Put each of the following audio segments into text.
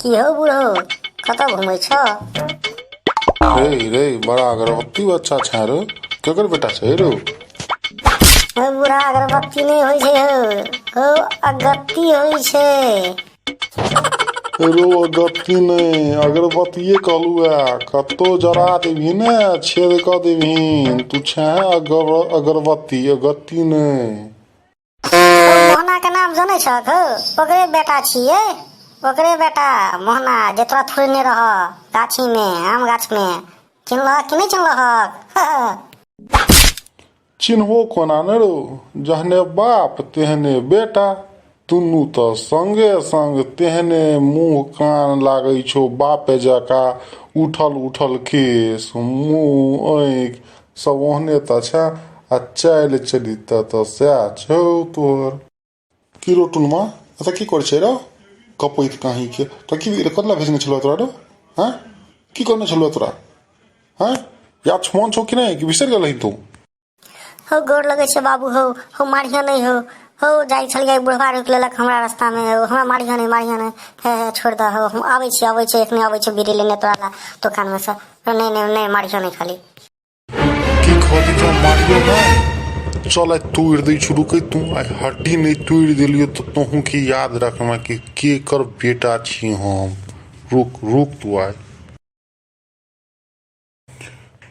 की हो बुढ़ो कतऽ घुमै छ? रे रे बड़ा अगरबत्ती बच्चा छै रो केकर बेटा छै रो? हो बुढ़ा अगरबत्ती नहीं होइ छै हो अगत्ती होइ छै। रो अगत्ती नहीं अगरबत्तीये कहलू कत्तो जरा देबही ने छेद क देबही तू छै अगरबत्ती अगत्ती नहीं। हो मोहना के नाम जानै छक? हो ओकरे बेटा छियै, ओकरे बेटा मोहना जे तोरा थोड़ने रह गाछी में आम गाछ में। चिन्हलहक कि नहीं चिन्हलहक? चिन्हो कोना न रो जहने बाप तेहने बेटा दुनू तो संगे संग तेहने मुंह कान लागै छौ बापे जका उठल उठल केस मुंह आँखि सब ओहने त छै आ चालि चरित्र त सएह छौ तोहर। की रो टुनमा एतऽ की करै छै रो कपैत काही के तो की कतला भेजने छलो तोरा रो? हाँ की करने छलो तोरा? हाँ याद छमन छौ कि नहीं कि बिसरि गेलही तू? हो गोर लगे छै बाबू हो मारिया नहीं हो जाइ छलियै बुढ़वा रोक लेलक हमरा रास्ता में हो हमरा मारिया नहीं हे छोड़ द हो हम आबै छी एखने आबै छी बीड़ी लेने तोरा ला दुकान में से। नहीं मारिया नहीं खाली की कहती तो मारियो ना चल आइ तोड़ दै छी रुकै तू आइ हड्डी नहीं तोड़ दिलियो तो तोहू की याद रखना कि के कर बेटा छी हम। रुक रुक तू आइ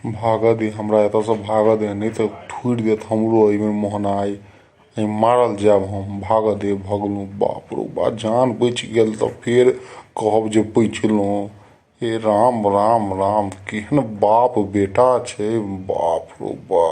भागऽ दे हमरा एतऽ से भागऽ दे नहीं तो ठुरि देत हमरो एहिमे मोहना आइ मारल जायब हम। भागऽ दे भगलू बाप रो बा जान बचि गेल तऽ फेर कहब जे बचलहुँ। हे राम राम राम केहन बाप बेटा छै बाप रो बा।